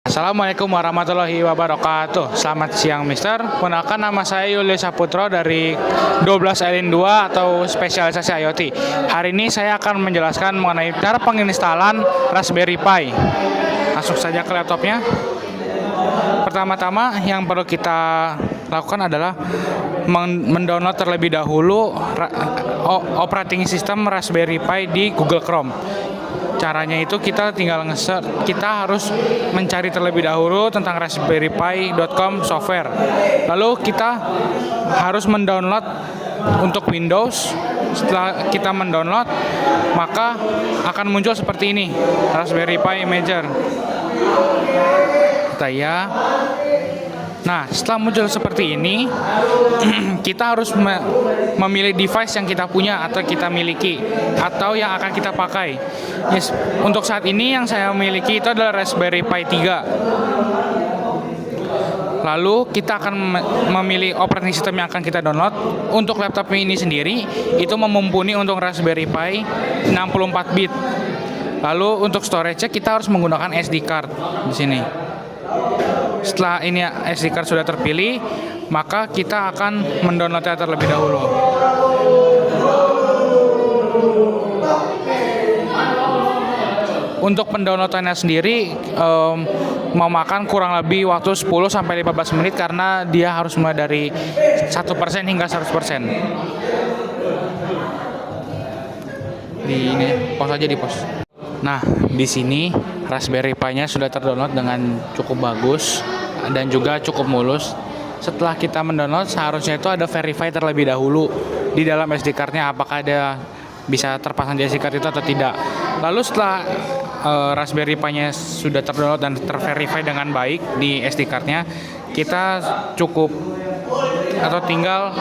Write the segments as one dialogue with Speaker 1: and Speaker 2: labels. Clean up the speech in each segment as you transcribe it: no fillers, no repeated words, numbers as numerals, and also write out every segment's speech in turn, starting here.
Speaker 1: Assalamualaikum warahmatullahi wabarakatuh. Selamat siang Mister. Perkenalkan nama saya Yulius Saputro dari 12 Elin 2 atau spesialisasi IoT. Hari ini saya akan menjelaskan mengenai cara penginstalan Raspberry Pi. Langsung saja ke laptopnya. Pertama-tama yang perlu kita lakukan adalah mendownload terlebih dahulu operating system Raspberry Pi di Google Chrome. Caranya itu kita tinggal kita harus mencari terlebih dahulu tentang raspberrypi.com software. Lalu kita harus mendownload untuk Windows. Setelah kita mendownload, maka akan muncul seperti ini, Raspberry Pi Imager. Nah, setelah muncul seperti ini, kita harus memilih device yang kita punya atau kita miliki atau yang akan kita pakai. Yes, untuk saat ini yang saya miliki itu adalah Raspberry Pi 3. Lalu kita akan memilih operating system yang akan kita download. Untuk laptop ini sendiri itu memumpuni untuk Raspberry Pi 64 bit. Lalu untuk storage-nya kita harus menggunakan SD card di sini. Setelah ini SD card sudah terpilih, maka kita akan mendownloadnya terlebih dahulu. Untuk pendownloadannya sendiri memakan kurang lebih waktu 10-15 menit karena dia harus mulai dari 1% hingga 100%. Pause aja di pause. Nah, di sini Raspberry Pi-nya sudah terdownload dengan cukup bagus dan juga cukup mulus. Setelah kita mendownload, seharusnya itu ada verify terlebih dahulu di dalam SD card-nya apakah ada bisa terpasang di SD card itu atau tidak. Lalu setelah Raspberry Pi-nya sudah terdownload dan terverify dengan baik di SD card-nya, kita cukup atau tinggal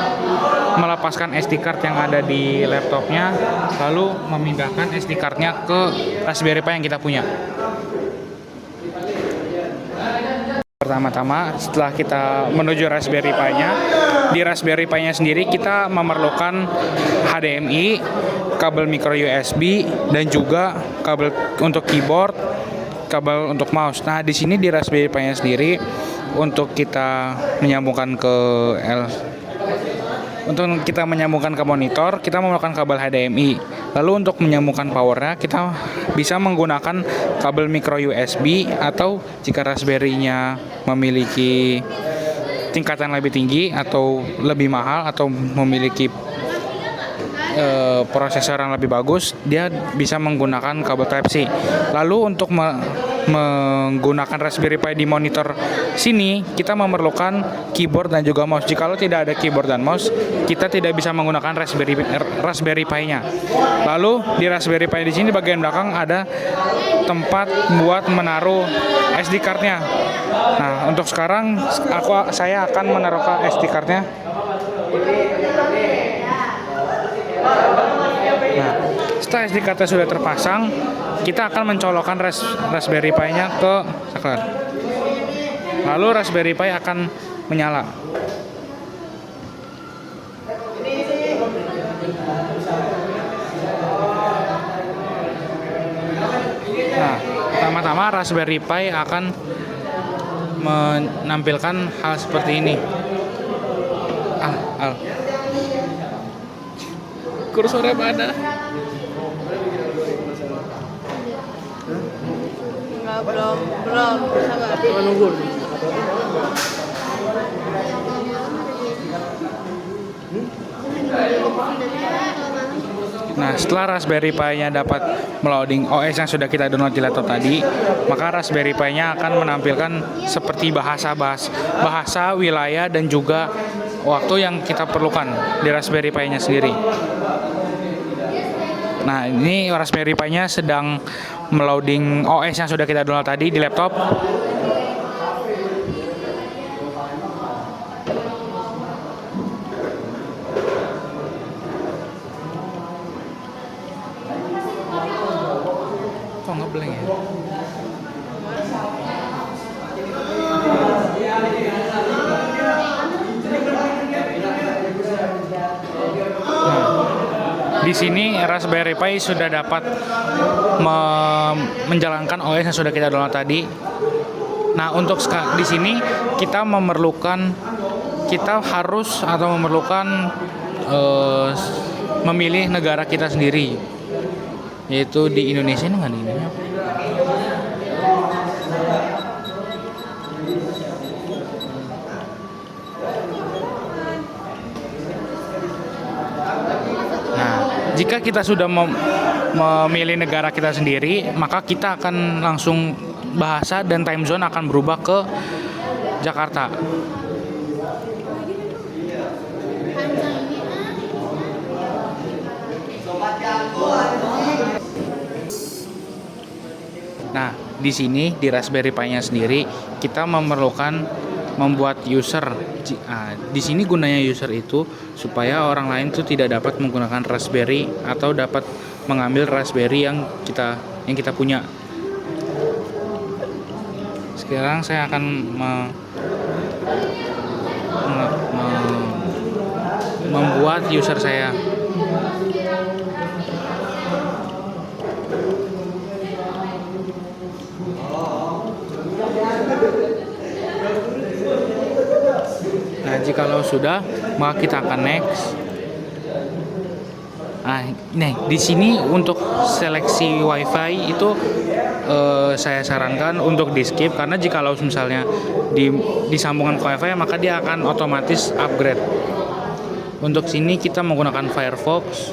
Speaker 1: melepaskan SD card yang ada di laptopnya, lalu memindahkan SD card-nya ke Raspberry Pi yang kita punya. Pertama-tama, setelah kita menuju Raspberry Pi-nya, di Raspberry Pi-nya sendiri kita memerlukan HDMI, kabel micro USB, dan juga kabel untuk keyboard, kabel untuk mouse. Nah, di sini di Raspberry Pi-nya sendiri untuk kita menyambungkan ke monitor, kita menggunakan kabel HDMI. Lalu untuk menyambungkan powernya, kita bisa menggunakan kabel micro USB atau jika Raspberry-nya memiliki tingkatan lebih tinggi atau lebih mahal atau memiliki prosesor yang lebih bagus, dia bisa menggunakan kabel Type-C. Lalu untuk menggunakan Raspberry Pi di monitor sini, kita memerlukan keyboard dan juga mouse. Jika tidak ada keyboard dan mouse, kita tidak bisa menggunakan Raspberry Pi-nya. Lalu di Raspberry Pi di sini bagian belakang ada tempat buat menaruh SD card-nya. Nah, untuk sekarang saya akan menaruh SD card-nya. Nah, setelah SD card sudah terpasang, kita akan mencolokkan Raspberry Pi-nya ke saklar. Lalu Raspberry Pi akan menyala. Nah, pertama-tama Raspberry Pi akan menampilkan hal seperti ini. Kursornya mana?
Speaker 2: Enggak, belum, sabar.
Speaker 3: Nunggu.
Speaker 1: Nah, setelah Raspberry Pi-nya dapat meloading OS yang sudah kita download di laptop tadi, maka Raspberry Pi-nya akan menampilkan seperti bahasa, wilayah, dan juga waktu yang kita perlukan di Raspberry Pi-nya sendiri. Nah, ini Raspberry Pi-nya sedang meloading OS yang sudah kita download tadi di laptop. Kok ngeblank ya? Di sini Raspberry Pi sudah dapat menjalankan OS yang sudah kita download tadi. Nah, untuk di sini kita harus atau memerlukan eh, memilih negara kita sendiri, yaitu di Indonesia ini nggak nih? Nah, jika kita sudah memilih negara kita sendiri, maka kita akan langsung bahasa dan time zone akan berubah ke Jakarta. Nah, di sini di Raspberry Pi-nya sendiri kita memerlukan membuat user. Di sini gunanya user itu supaya orang lain tuh tidak dapat menggunakan Raspberry atau dapat mengambil Raspberry yang kita punya. Sekarang saya akan membuat user saya. Nah, jikalau sudah, maka kita akan next. Nah, di sini untuk seleksi WiFi itu saya sarankan untuk di skip, karena jikalau misalnya disambungkan ke WiFi maka dia akan otomatis upgrade. Untuk sini kita menggunakan Firefox.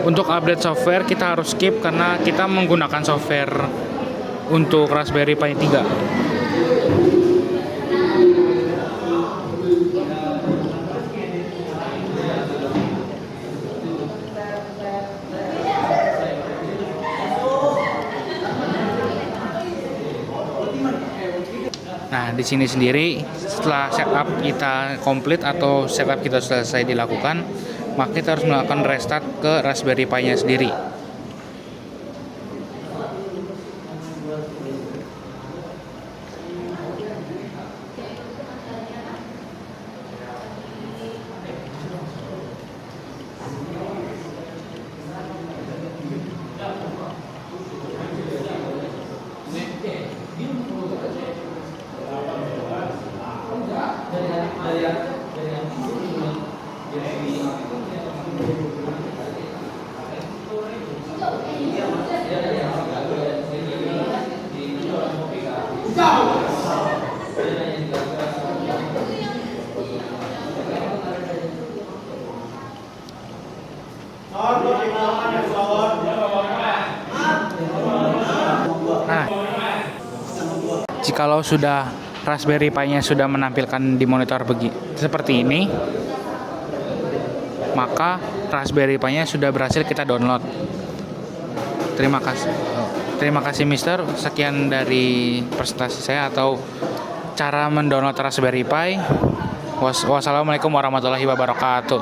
Speaker 1: Untuk update software kita harus skip karena kita menggunakan software untuk Raspberry Pi 3. Nah, di sini sendiri setelah setup kita komplit atau setup kita selesai dilakukan, maka kita harus melakukan restart ke Raspberry Pi-nya sendiri. Nah, jikalau sudah Raspberry Pi-nya sudah menampilkan di monitor seperti ini, maka Raspberry Pi-nya sudah berhasil kita download. Terima kasih Mister. Sekian dari presentasi saya atau cara mendownload Raspberry Pi. Wassalamualaikum warahmatullahi wabarakatuh.